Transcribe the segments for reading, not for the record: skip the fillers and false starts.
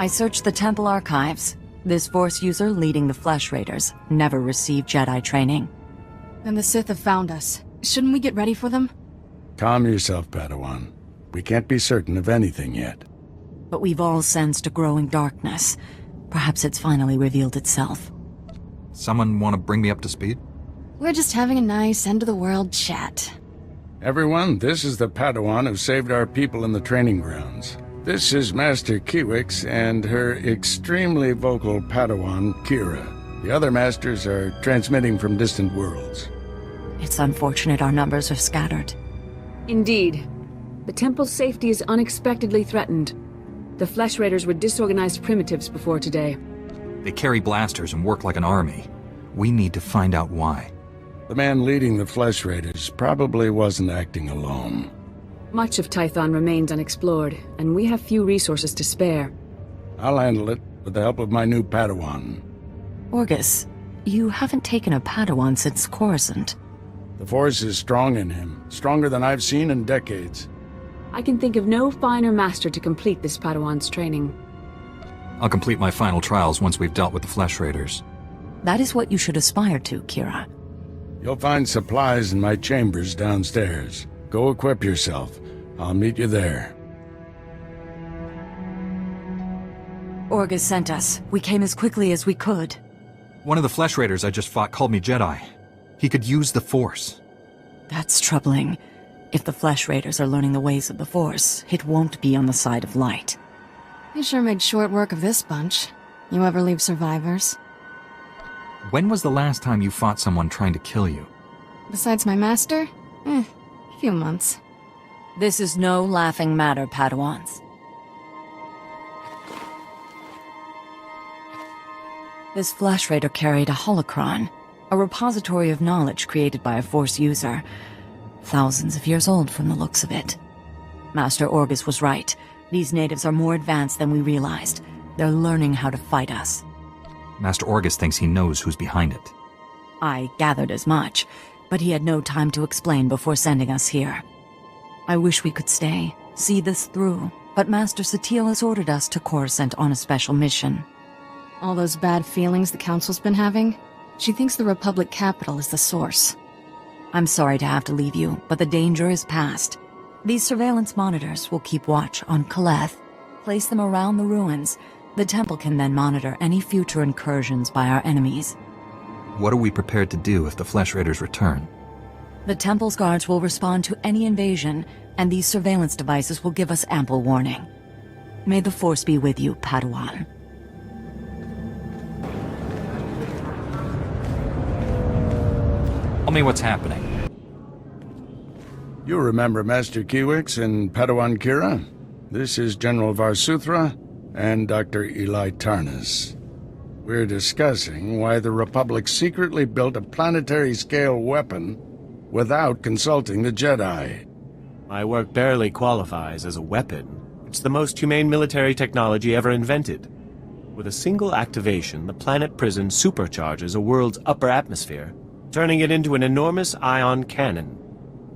I searched the temple archives. This Force user leading the Flesh Raiders never received Jedi training. Then the Sith have found us. Shouldn't we get ready for them? Calm yourself, Padawan. We can't be certain of anything yet. But we've all sensed a growing darkness. Perhaps it's finally revealed itself. Someone want to bring me up to speed? We're just having a nice end-of-the-world chat. Everyone, this is the Padawan who saved our people in the training grounds. This is Master Kiwix and her extremely vocal Padawan, Kira. The other masters are transmitting from distant worlds. It's unfortunate our numbers are scattered. Indeed. The temple's safety is unexpectedly threatened. The Flesh Raiders were disorganized primitives before today. They carry blasters and work like an army. We need to find out why. The man leading the Flesh Raiders probably wasn't acting alone. Much of Tython remains unexplored, and we have few resources to spare. I'll handle it with the help of my new Padawan. Orgus, you haven't taken a Padawan since Coruscant. The Force is strong in him, stronger than I've seen in decades. I can think of no finer master to complete this Padawan's training. I'll complete my final trials once we've dealt with the Flesh Raiders. That is what you should aspire to, Kira. You'll find supplies in my chambers downstairs. Go equip yourself. I'll meet you there. Orgus sent us. We came as quickly as we could. One of the Flesh Raiders I just fought called me Jedi. He could use the Force. That's troubling. If the Flesh Raiders are learning the ways of the Force, it won't be on the side of light. You sure made short work of this bunch. You ever leave survivors? When was the last time you fought someone trying to kill you? Besides my master? Few months. This is no laughing matter, Padawans. This Flesh Raider carried a holocron, a repository of knowledge created by a Force user. Thousands of years old from the looks of it. Master Orgus was right. These natives are more advanced than we realized. They're learning how to fight us. Master Orgus thinks he knows who's behind it. I gathered as much, but he had no time to explain before sending us here. I wish we could stay, see this through, but Master Satele has ordered us to Coruscant on a special mission. All those bad feelings the Council's been having? She thinks the Republic capital is the source. I'm sorry to have to leave you, but the danger is past. These surveillance monitors will keep watch on Kaleth. Place them around the ruins. The temple can then monitor any future incursions by our enemies. What are we prepared to do if the Flesh Raiders return? The temple's guards will respond to any invasion, and these surveillance devices will give us ample warning. May the Force be with you, Padawan. Tell me what's happening. You remember Master Kiwix and Padawan Kira? This is General Varsuthra and Dr. Eli Tarnas. We're discussing why the Republic secretly built a planetary-scale weapon without consulting the Jedi. My work barely qualifies as a weapon. It's the most humane military technology ever invented. With a single activation, the planet prison supercharges a world's upper atmosphere, turning it into an enormous ion cannon.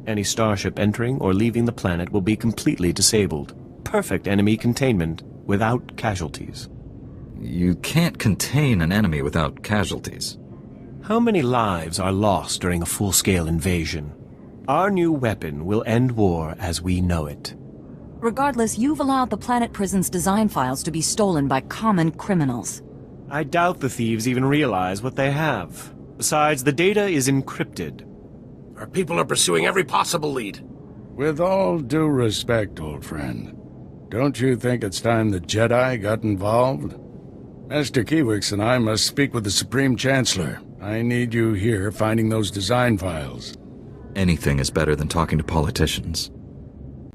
Any starship entering or leaving the planet will be completely disabled. Perfect enemy containment without casualties. You can't contain an enemy without casualties. How many lives are lost during a full-scale invasion? Our new weapon will end war as we know it. Regardless, you've allowed the planet prison's design files to be stolen by common criminals. I doubt the thieves even realize what they have. Besides, the data is encrypted. Our people are pursuing every possible lead. With all due respect, old friend, don't you think it's time the Jedi got involved? Master Kiwix and I must speak with the Supreme Chancellor. I need you here finding those design files. Anything is better than talking to politicians.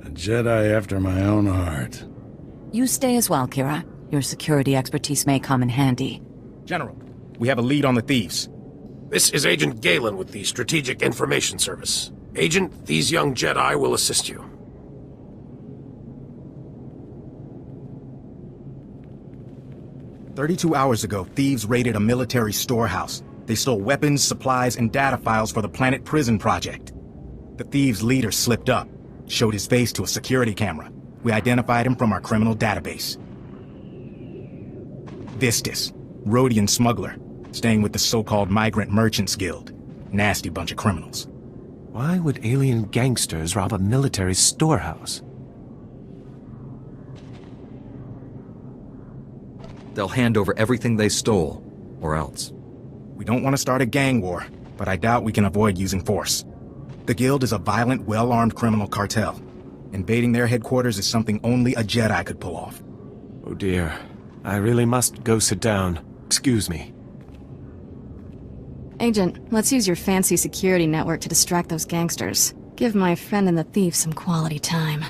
A Jedi after my own heart. You stay as well, Kira. Your security expertise may come in handy. General, we have a lead on the thieves. This is Agent Galen with the Strategic Information Service. Agent, these young Jedi will assist you. "32 hours ago, thieves raided a military storehouse. They stole weapons, supplies, and data files for the Planet Prison project. The thieves' leader slipped up, showed his face to a security camera. We identified him from our criminal database. Vistus, Rhodian smuggler, staying with the so-called Migrant Merchants Guild. Nasty bunch of criminals. Why would alien gangsters rob a military storehouse? They'll hand over everything they stole, or else. We don't want to start a gang war, but I doubt we can avoid using force. The Guild is a violent, well-armed criminal cartel. Invading their headquarters is something only a Jedi could pull off. Oh dear. I really must go sit down. Excuse me. Agent, let's use your fancy security network to distract those gangsters. Give my friend and the thief some quality time.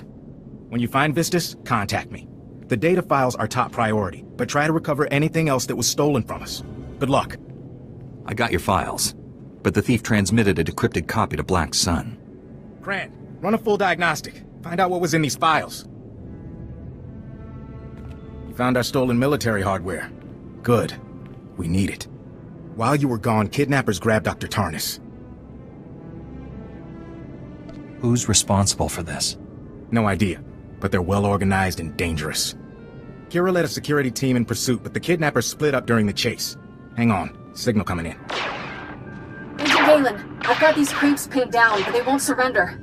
When you find Vistus, contact me. The data files are top priority, but try to recover anything else that was stolen from us. Good luck. I got your files, but the thief transmitted a decrypted copy to Black Sun. Grant, run a full diagnostic. Find out what was in these files. You found our stolen military hardware. Good. We need it. While you were gone, kidnappers grabbed Dr. Tarnas. Who's responsible for this? No idea, but they're well organized and dangerous. Kira led a security team in pursuit, but the kidnappers split up during the chase. Hang on, signal coming in. Agent Galen, I've got these creeps pinned down, but they won't surrender.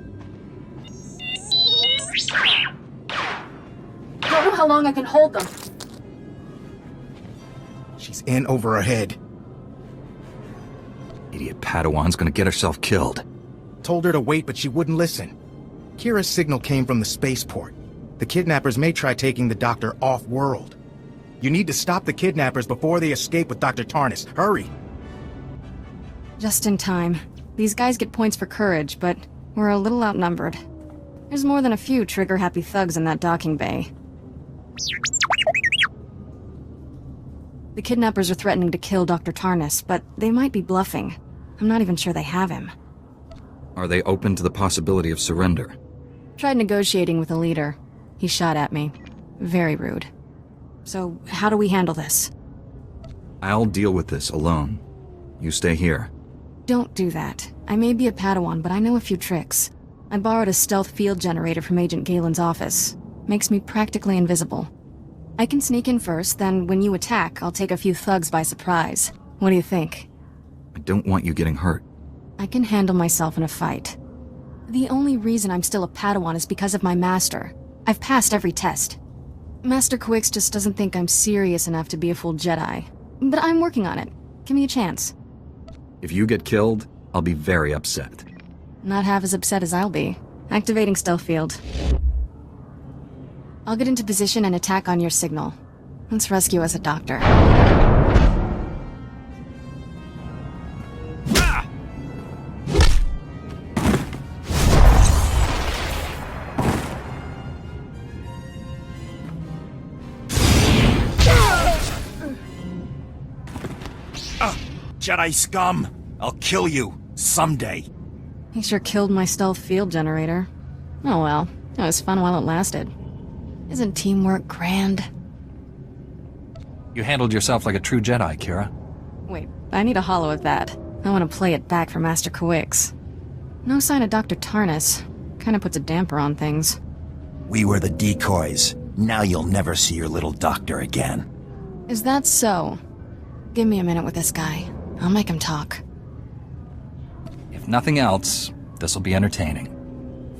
Don't know how long I can hold them. She's in over her head. Idiot Padawan's gonna get herself killed. Told her to wait, but she wouldn't listen. Kira's signal came from the spaceport. The kidnappers may try taking the doctor off-world. You need to stop the kidnappers before they escape with Dr. Tarnas. Hurry! Just in time. These guys get points for courage, but we're a little outnumbered. There's more than a few trigger-happy thugs in that docking bay. The kidnappers are threatening to kill Dr. Tarnas, but they might be bluffing. I'm not even sure they have him. Are they open to the possibility of surrender? Tried negotiating with the leader. He shot at me. Very rude. So, how do we handle this? I'll deal with this alone. You stay here. Don't do that. I may be a Padawan, but I know a few tricks. I borrowed a stealth field generator from Agent Galen's office. Makes me practically invisible. I can sneak in first, then when you attack, I'll take a few thugs by surprise. What do you think? I don't want you getting hurt. I can handle myself in a fight. The only reason I'm still a Padawan is because of my master. I've passed every test. Master Quix just doesn't think I'm serious enough to be a full Jedi. But I'm working on it. Give me a chance. If you get killed, I'll be very upset. Not half as upset as I'll be. Activating stealth field. I'll get into position and attack on your signal. Let's rescue us a doctor. Jedi scum! I'll kill you, someday. He sure killed my stealth field generator. Oh well, it was fun while it lasted. Isn't teamwork grand? You handled yourself like a true Jedi, Kira. Wait, I need a hollow of that. I want to play it back for Master Quix. No sign of Dr. Tarnas. Kinda puts a damper on things. We were the decoys. Now you'll never see your little doctor again. Is that so? Give me a minute with this guy. I'll make him talk. If nothing else, this'll be entertaining.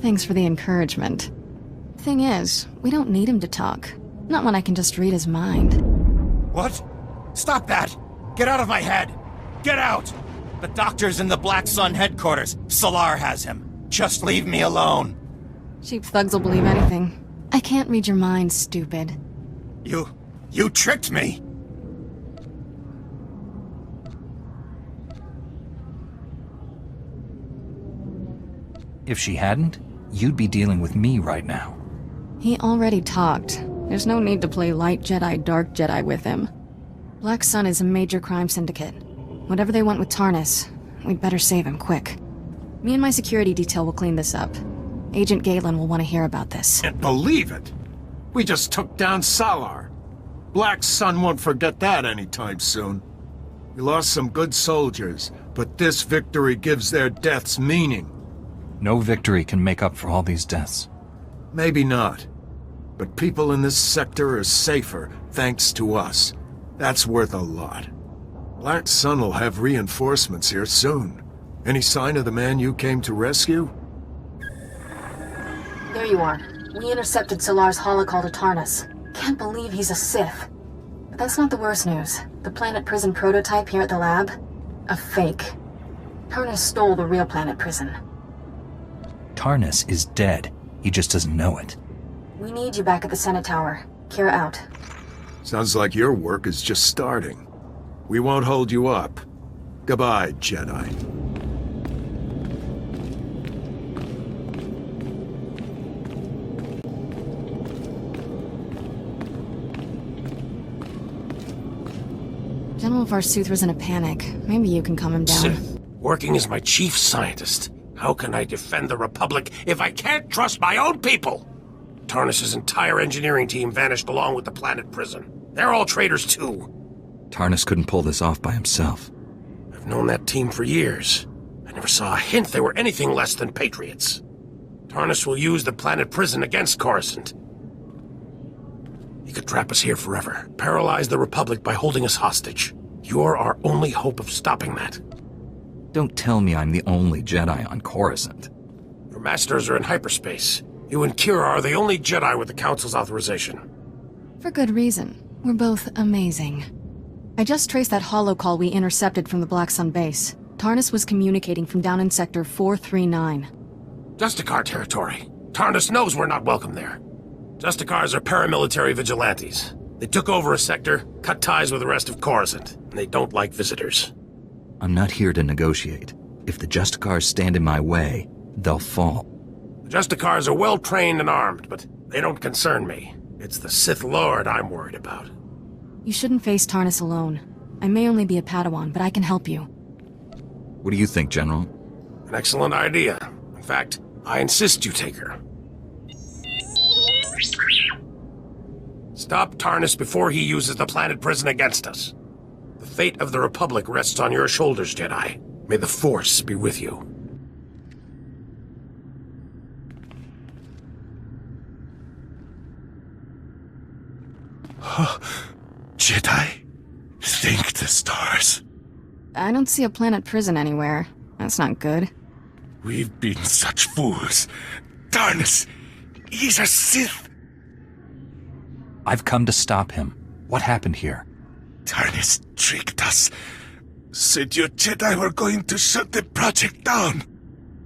Thanks for the encouragement. Thing is, we don't need him to talk. Not when I can just read his mind. What? Stop that! Get out of my head! Get out! The doctor's in the Black Sun headquarters. Solar has him. Just leave me alone. Cheap thugs will believe anything. I can't read your mind, stupid. You tricked me! If she hadn't, you'd be dealing with me right now. He already talked. There's no need to play light Jedi, dark Jedi with him. Black Sun is a major crime syndicate. Whatever they want with Tarnas, we'd better save him quick. Me and my security detail will clean this up. Agent Galen will want to hear about this. Can't believe it! We just took down Salar. Black Sun won't forget that anytime soon. We lost some good soldiers, but this victory gives their deaths meaning. No victory can make up for all these deaths. Maybe not. But people in this sector are safer, thanks to us. That's worth a lot. Black Sun will have reinforcements here soon. Any sign of the man you came to rescue? There you are. We intercepted Solar's holocall to Tarnus. Can't believe he's a Sith. But that's not the worst news. The Planet Prison prototype here at the lab? A fake. Tarnus stole the real Planet Prison. Tarnus is dead. He just doesn't know it. We need you back at the Senate Tower. Kira out. Sounds like your work is just starting. We won't hold you up. Goodbye, Jedi. General Varsuthra's in a panic. Maybe you can calm him down. Sith, working as my chief scientist. How can I defend the Republic if I can't trust my own people? Tarnus' entire engineering team vanished along with the Planet Prison. They're all traitors too. Tarnus couldn't pull this off by himself. I've known that team for years. I never saw a hint they were anything less than patriots. Tarnus will use the Planet Prison against Coruscant. He could trap us here forever, paralyze the Republic by holding us hostage. You're our only hope of stopping that. Don't tell me I'm the only Jedi on Coruscant. Your masters are in hyperspace. You and Kira are the only Jedi with the Council's authorization. For good reason. We're both amazing. I just traced that holocall we intercepted from the Black Sun base. Tarnus was communicating from down in Sector 439. Justicar territory. Tarnus knows we're not welcome there. Justicars are paramilitary vigilantes. They took over a sector, cut ties with the rest of Coruscant, and they don't like visitors. I'm not here to negotiate. If the Justicars stand in my way, they'll fall. The Justicars are well-trained and armed, but they don't concern me. It's the Sith Lord I'm worried about. You shouldn't face Tarnus alone. I may only be a Padawan, but I can help you. What do you think, General? An excellent idea. In fact, I insist you take her. Stop Tarnus before he uses the Planet Prison against us. The fate of the Republic rests on your shoulders, Jedi. May the Force be with you. Jedi, thank the stars. I don't see a Planet Prison anywhere. That's not good. We've been such fools. Tarnus, he's a Sith. I've come to stop him. What happened here? Tarnus tricked us. Said your Jedi were going to shut the project down.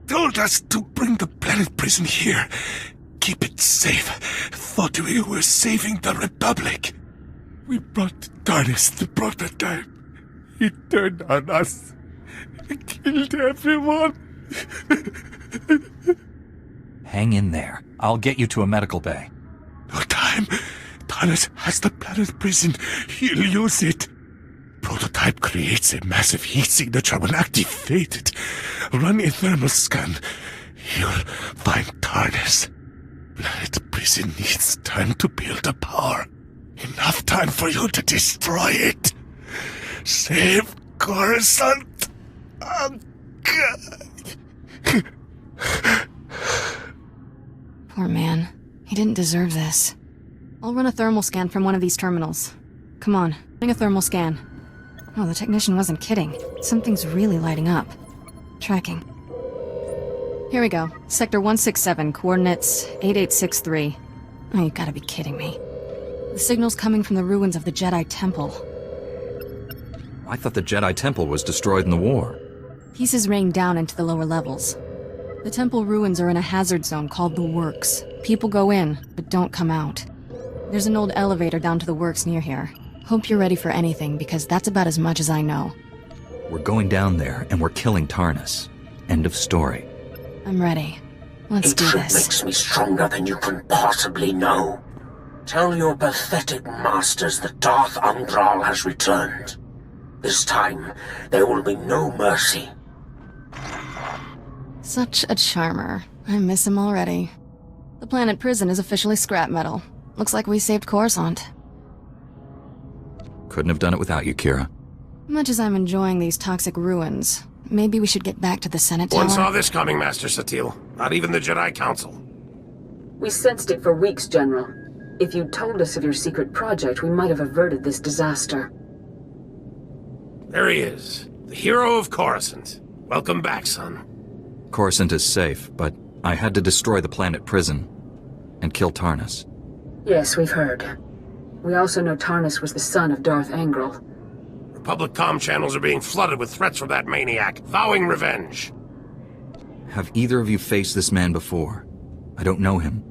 Told us to bring the Planet Prison here. Keep it safe. Thought we were saving the Republic. We brought Tarnus the prototype. He turned on us. Killed everyone. Hang in there. I'll get you to a medical bay. No time. Tarnus has the Planet Prison. He'll use it. Prototype creates a massive heat signature when activated. Run a thermal scan. You'll find Tarnus. Planet Prison needs time to build the power. Enough time for you to destroy it. Save Coruscant. Poor man. He didn't deserve this. I'll run a thermal scan from one of these terminals. Come on, bring a thermal scan. Oh, the technician wasn't kidding. Something's really lighting up. Tracking. Here we go. Sector 167, coordinates 8863. Oh, you gotta be kidding me. The signal's coming from the ruins of the Jedi Temple. I thought the Jedi Temple was destroyed in the war. Pieces rained down into the lower levels. The temple ruins are in a hazard zone called the Works. People go in, but don't come out. There's an old elevator down to the Works near here. Hope you're ready for anything, because that's about as much as I know. We're going down there, and we're killing Tarnus. End of story. I'm ready. Let's do this. Hatred makes me stronger than you can possibly know. Tell your pathetic masters that Darth Undral has returned. This time, there will be no mercy. Such a charmer. I miss him already. The Planet Prison is officially scrap metal. Looks like we saved Coruscant. Couldn't have done it without you, Kira. Much as I'm enjoying these toxic ruins, maybe we should get back to the Senate Tower. One saw this coming, Master Satil. Not even the Jedi Council. We sensed it for weeks, General. If you'd told us of your secret project, we might have averted this disaster. There he is, the hero of Coruscant. Welcome back, son. Coruscant is safe, but I had to destroy the planet prison and kill Tarnus. Yes, we've heard. We also know Tarnus was the son of Darth Angral. Republic comm channels are being flooded with threats from that maniac, vowing revenge. Have either of you faced this man before? I don't know him.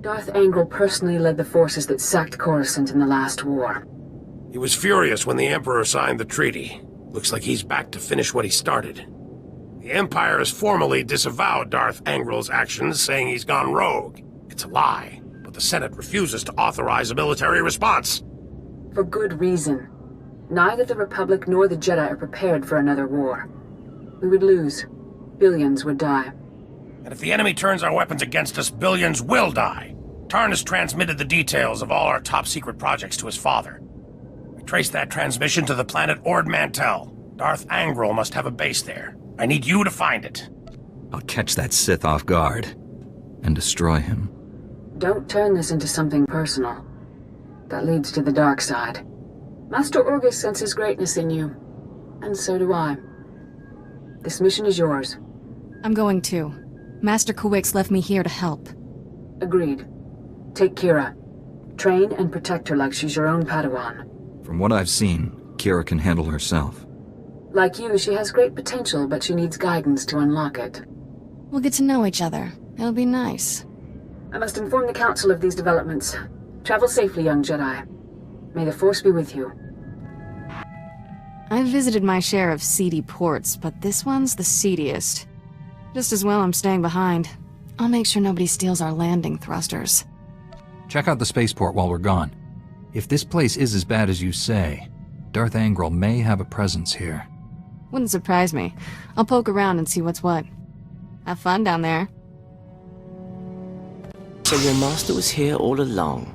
Darth Angral personally led the forces that sacked Coruscant in the last war. He was furious when the Emperor signed the treaty. Looks like he's back to finish what he started. The Empire has formally disavowed Darth Angral's actions, saying he's gone rogue. It's a lie, but the Senate refuses to authorize a military response. For good reason. Neither the Republic nor the Jedi are prepared for another war. We would lose. Billions would die. And if the enemy turns our weapons against us, billions will die. Tarnus transmitted the details of all our top-secret projects to his father. We traced that transmission to the planet Ord Mantell. Darth Angral must have a base there. I need you to find it. I'll catch that Sith off guard and destroy him. Don't turn this into something personal. That leads to the dark side. Master Orgus senses greatness in you, and so do I. This mission is yours. I'm going too. Master Kuwix left me here to help. Agreed. Take Kira. Train and protect her like she's your own Padawan. From what I've seen, Kira can handle herself. Like you, she has great potential, but she needs guidance to unlock it. We'll get to know each other. It'll be nice. I must inform the Council of these developments. Travel safely, young Jedi. May the Force be with you. I've visited my share of seedy ports, but this one's the seediest. Just as well I'm staying behind. I'll make sure nobody steals our landing thrusters. Check out the spaceport while we're gone. If this place is as bad as you say, Darth Angral may have a presence here. Wouldn't surprise me. I'll poke around and see what's what. Have fun down there. So your master was here all along.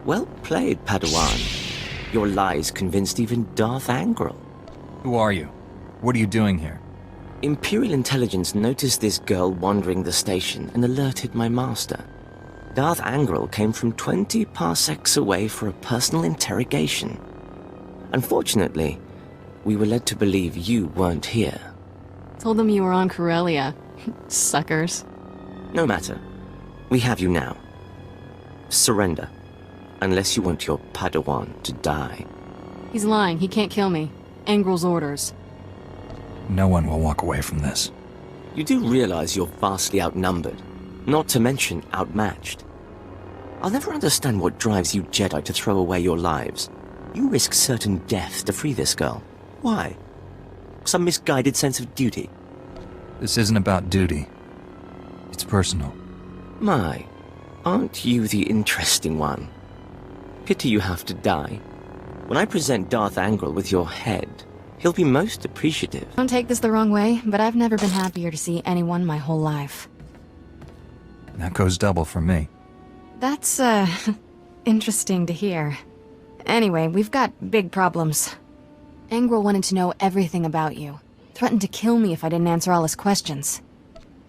Well played, Padawan. Your lies convinced even Darth Angral. Who are you? What are you doing here? Imperial intelligence noticed this girl wandering the station and alerted my master. Darth Angral came from 20 parsecs away for a personal interrogation. Unfortunately, we were led to believe you weren't here. Told them you were on Corellia. Suckers. No matter. We have you now. Surrender. Unless you want your Padawan to die. He's lying. He can't kill me. Angral's orders. No one will walk away from this. You do realize you're vastly outnumbered, not to mention outmatched. I'll never understand what drives you Jedi to throw away your lives. You risk certain death to free this girl. Why? Some misguided sense of duty? This isn't about duty. It's personal. My, aren't you the interesting one? Pity you have to die. When I present Darth Angral with your head, he'll be most appreciative. Don't take this the wrong way, but I've never been happier to see anyone my whole life. That goes double for me. That's, interesting to hear. Anyway, we've got big problems. Angral wanted to know everything about you. Threatened to kill me if I didn't answer all his questions.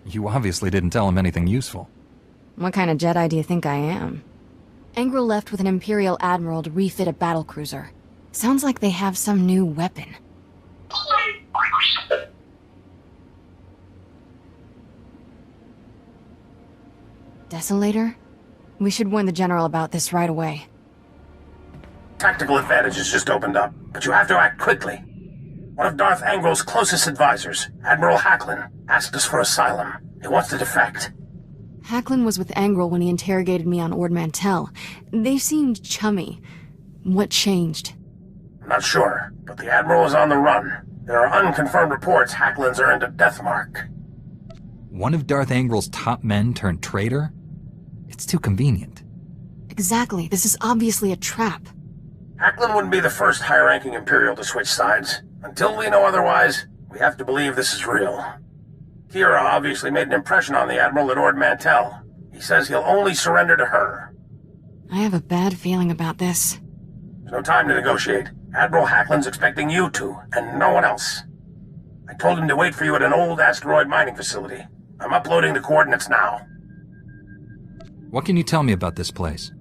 You obviously didn't tell him anything useful. What kind of Jedi do you think I am? Angral left with an Imperial Admiral to refit a battlecruiser. Sounds like they have some new weapon. Desolator? We should warn the General about this right away. Tactical advantages just opened up, but you have to act quickly. One of Darth Angral's closest advisors, Admiral Hacklin, asked us for asylum. He wants to defect. Hacklin was with Angral when he interrogated me on Ord Mantell. They seemed chummy. What changed? I'm not sure, but the Admiral is on the run. There are unconfirmed reports Hacklin's earned a death mark. One of Darth Angral's top men turned traitor? It's too convenient. Exactly. This is obviously a trap. Hacklin wouldn't be the first high-ranking Imperial to switch sides. Until we know otherwise, we have to believe this is real. Kira obviously made an impression on the Admiral at Ord Mantell. He says he'll only surrender to her. I have a bad feeling about this. There's no time to negotiate. Admiral Hacklin's expecting you two, and no one else. I told him to wait for you at an old asteroid mining facility. I'm uploading the coordinates now. What can you tell me about this place?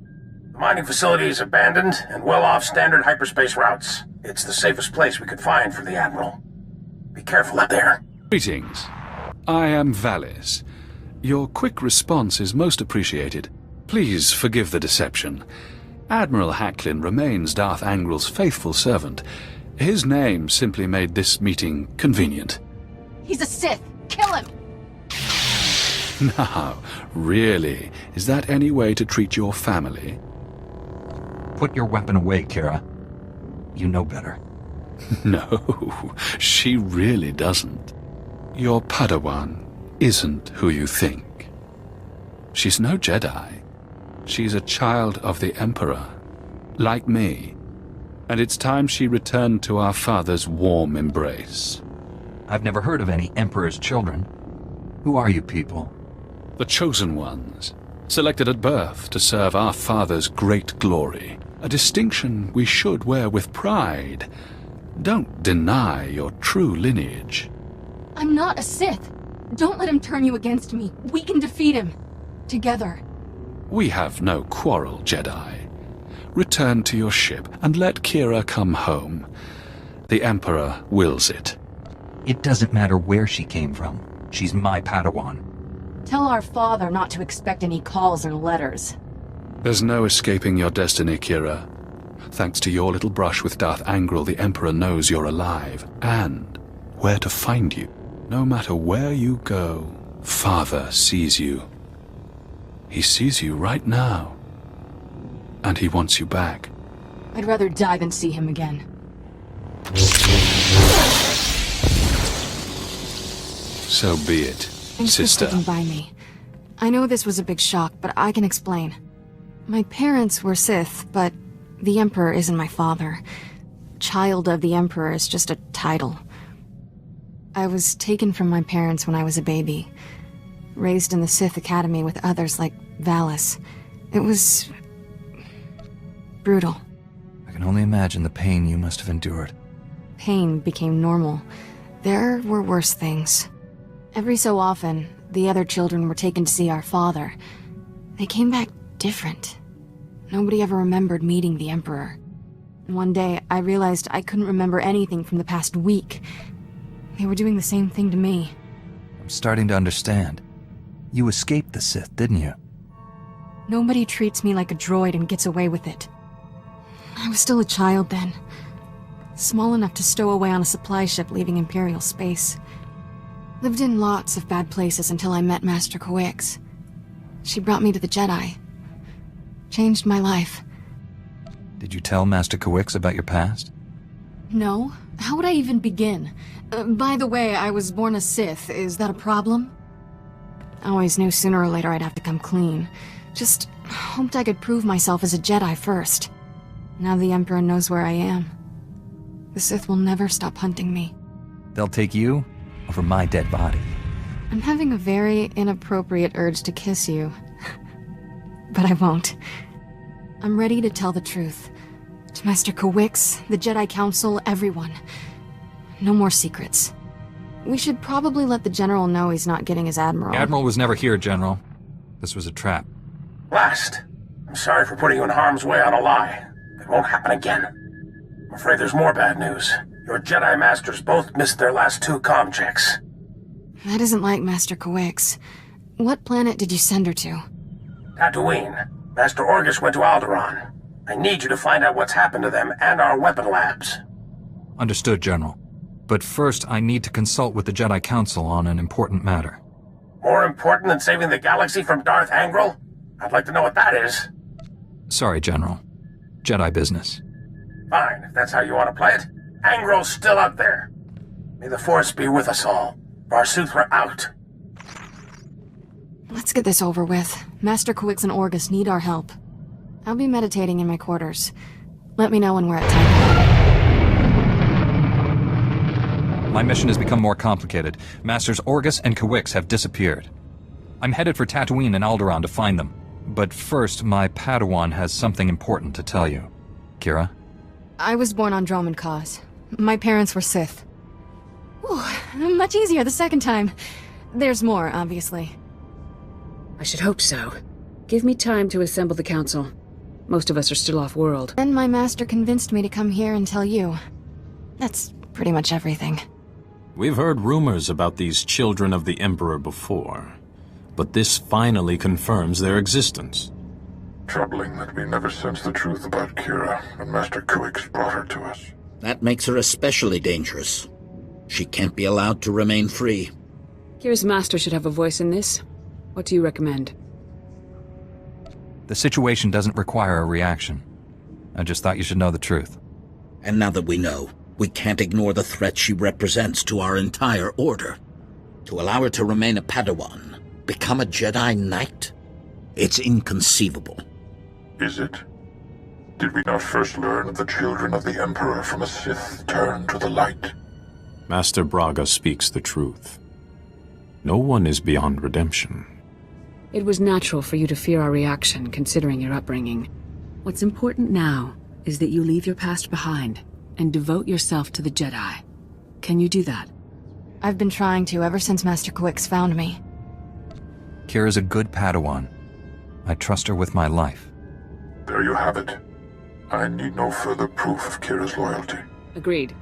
The mining facility is abandoned and well off standard hyperspace routes. It's the safest place we could find for the Admiral. Be careful up there. Greetings. I am Valis. Your quick response is most appreciated. Please forgive the deception. Admiral Hacklin remains Darth Angrel's faithful servant. His name simply made this meeting convenient. He's a Sith! Kill him! Now, really, is that any way to treat your family? Put your weapon away, Kira. You know better. No, she really doesn't. Your Padawan isn't who you think. She's no Jedi. She's a child of the Emperor, like me. And it's time she returned to our father's warm embrace. I've never heard of any Emperor's children. Who are you people? The chosen ones, selected at birth to serve our father's great glory. A distinction we should wear with pride. Don't deny your true lineage. I'm not a Sith. Don't let him turn you against me. We can defeat him. Together. We have no quarrel, Jedi. Return to your ship and let Kira come home. The Emperor wills it. It doesn't matter where she came from. She's my Padawan. Tell our father not to expect any calls or letters. There's no escaping your destiny, Kira. Thanks to your little brush with Darth Angrel, the Emperor knows you're alive, and where to find you. No matter where you go, Father sees you. He sees you right now. And he wants you back. I'd rather die than see him again. So be it, Thanks sister. for sticking by me. I know this was a big shock, but I can explain. My parents were Sith, but the Emperor isn't my father. Child of the Emperor is just a title. I was taken from my parents when I was a baby. Raised in the Sith Academy with others like Valis. It was brutal. I can only imagine the pain you must have endured. Pain became normal. There were worse things. Every so often, the other children were taken to see our father. They came back different. Nobody ever remembered meeting the Emperor. One day, I realized I couldn't remember anything from the past week. They were doing the same thing to me. I'm starting to understand. You escaped the Sith, didn't you? Nobody treats me like a droid and gets away with it. I was still a child then. Small enough to stow away on a supply ship leaving Imperial space. Lived in lots of bad places until I met Master Coix. She brought me to the Jedi. Changed my life. Did you tell Master Coix about your past? No. How would I even begin? By the way, I was born a Sith. Is that a problem? I always knew sooner or later I'd have to come clean. Just hoped I could prove myself as a Jedi first. Now the Emperor knows where I am. The Sith will never stop hunting me. They'll take you over my dead body. I'm having a very inappropriate urge to kiss you. But I won't. I'm ready to tell the truth. To Master Coix, the Jedi Council, everyone. No more secrets. We should probably let the General know he's not getting his Admiral. The Admiral was never here, General. This was a trap. Blast! I'm sorry for putting you in harm's way on a lie. It won't happen again. I'm afraid there's more bad news. Your Jedi Masters both missed their last 2 comm checks. That isn't like Master Coix. What planet did you send her to? Tatooine. Master Orgus went to Alderaan. I need you to find out what's happened to them and our weapon labs. Understood, General. But first, I need to consult with the Jedi Council on an important matter. More important than saving the galaxy from Darth Angrel? I'd like to know what that is. Sorry, General. Jedi business. Fine, if that's how you want to play it. Angrel's still out there. May the Force be with us all. Varsuthra out. Let's get this over with. Master Coix and Orgus need our help. I'll be meditating in my quarters. Let me know when we're at time. My mission has become more complicated. Masters Orgus and Coix have disappeared. I'm headed for Tatooine and Alderaan to find them. But first, my Padawan has something important to tell you. Kira? I was born on Dromund Kaas. My parents were Sith. Ooh, much easier the second time. There's more, obviously. I should hope so. Give me time to assemble the council. Most of us are still off-world. Then my master convinced me to come here and tell you. That's pretty much everything. We've heard rumors about these children of the Emperor before, but this finally confirms their existence. Troubling that we never sensed the truth about Kira when Master Kuix brought her to us. That makes her especially dangerous. She can't be allowed to remain free. Kira's master should have a voice in this. What do you recommend? The situation doesn't require a reaction. I just thought you should know the truth. And now that we know, we can't ignore the threat she represents to our entire order. To allow her to remain a Padawan, become a Jedi Knight? It's inconceivable. Is it? Did we not first learn of the children of the Emperor from a Sith turned to the light? Master Braga speaks the truth. No one is beyond redemption. It was natural for you to fear our reaction, considering your upbringing. What's important now is that you leave your past behind and devote yourself to the Jedi. Can you do that? I've been trying to ever since Master Kuix found me. Kira's a good Padawan. I trust her with my life. There you have it. I need no further proof of Kira's loyalty. Agreed.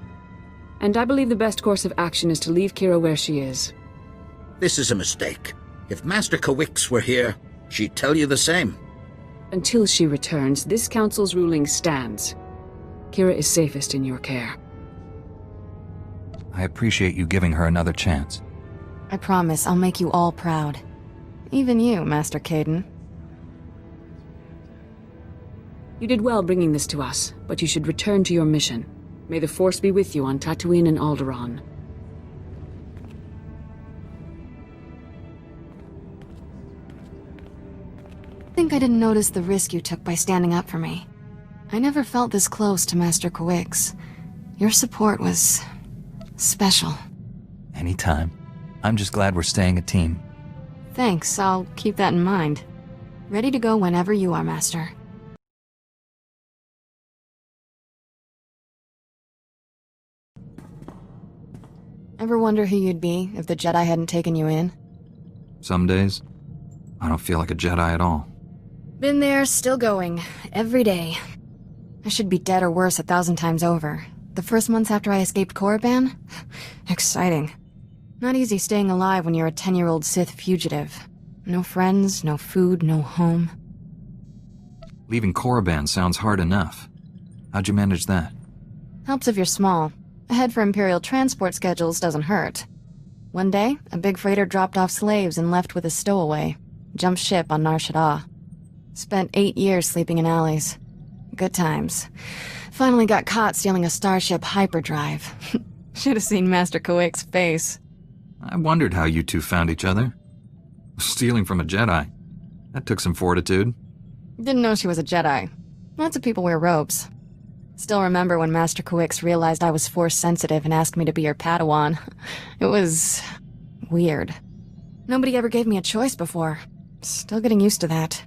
And I believe the best course of action is to leave Kira where she is. This is a mistake. If Master Kuix were here, she'd tell you the same. Until she returns, this council's ruling stands. Kira is safest in your care. I appreciate you giving her another chance. I promise I'll make you all proud. Even you, Master Caden. You did well bringing this to us, but you should return to your mission. May the Force be with you on Tatooine and Alderaan. I think I didn't notice the risk you took by standing up for me. I never felt this close to Master Kuix. Your support was special. Anytime. I'm just glad we're staying a team. Thanks, I'll keep that in mind. Ready to go whenever you are, Master. Ever wonder who you'd be if the Jedi hadn't taken you in? Some days, I don't feel like a Jedi at all. Been there, still going. Every day. I should be dead or worse 1,000 times over. The first months after I escaped Korriban? Exciting. Not easy staying alive when you're a 10-year-old Sith fugitive. No friends, no food, no home. Leaving Korriban sounds hard enough. How'd you manage that? Helps if you're small. A head for Imperial transport schedules doesn't hurt. One day, a big freighter dropped off slaves and left with a stowaway. Jumped ship on Nar Shaddaa. Spent 8 years sleeping in alleys. Good times. Finally got caught stealing a starship hyperdrive. Should have seen Master Kuix's face. I wondered how you two found each other. Stealing from a Jedi. That took some fortitude. Didn't know she was a Jedi. Lots of people wear robes. Still remember when Master Kuix realized I was Force-sensitive and asked me to be her Padawan. It was weird. Nobody ever gave me a choice before. Still getting used to that.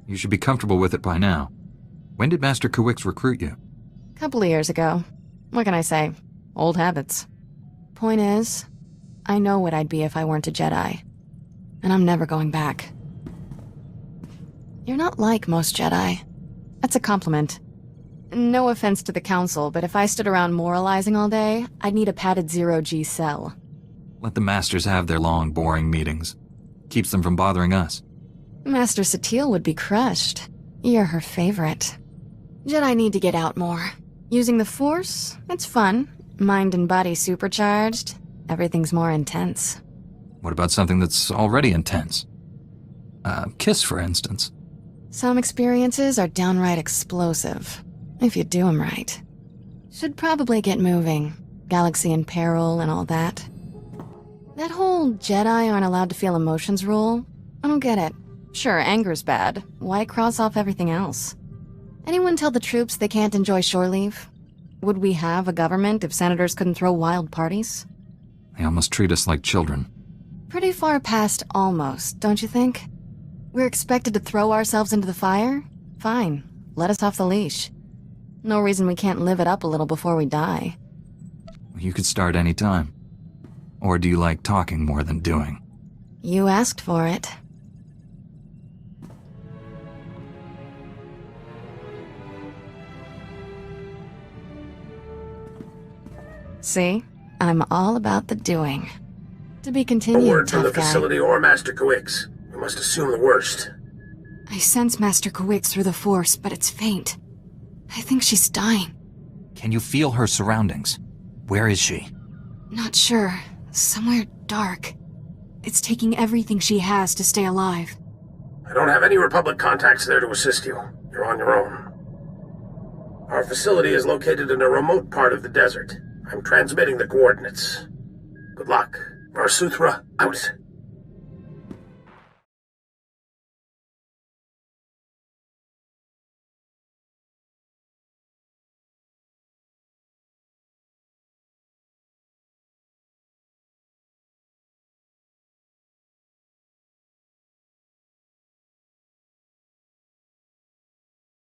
You should be comfortable with it by now. When did Master Kuix recruit you? Couple of years ago. What can I say? Old habits. Point is, I know what I'd be if I weren't a Jedi. And I'm never going back. You're not like most Jedi. That's a compliment. No offense to the Council, but if I stood around moralizing all day, I'd need a padded zero-G cell. Let the Masters have their long, boring meetings. Keeps them from bothering us. Master Satele would be crushed. You're her favorite. Jedi need to get out more. Using the Force, it's fun. Mind and body supercharged. Everything's more intense. What about something that's already intense? Kiss, for instance. Some experiences are downright explosive. If you do them right. Should probably get moving. Galaxy in peril and all that. That whole Jedi aren't allowed to feel emotions rule, I don't get it. Sure, anger's bad. Why cross off everything else? Anyone tell the troops they can't enjoy shore leave? Would we have a government if senators couldn't throw wild parties? They almost treat us like children. Pretty far past almost, don't you think? We're expected to throw ourselves into the fire? Fine, let us off the leash. No reason we can't live it up a little before we die. You could start any time. Or do you like talking more than doing? You asked for it. See? I'm all about the doing. To be A continued, word from the tough guy. facility or Master Kawix. We must assume the worst. I sense Master Kawix through the Force, but it's faint. I think she's dying. Can you feel her surroundings? Where is she? Not sure. Somewhere dark. It's taking everything she has to stay alive. I don't have any Republic contacts there to assist you. You're on your own. Our facility is located in a remote part of the desert. I'm transmitting the coordinates. Good luck. Varsuthra, out.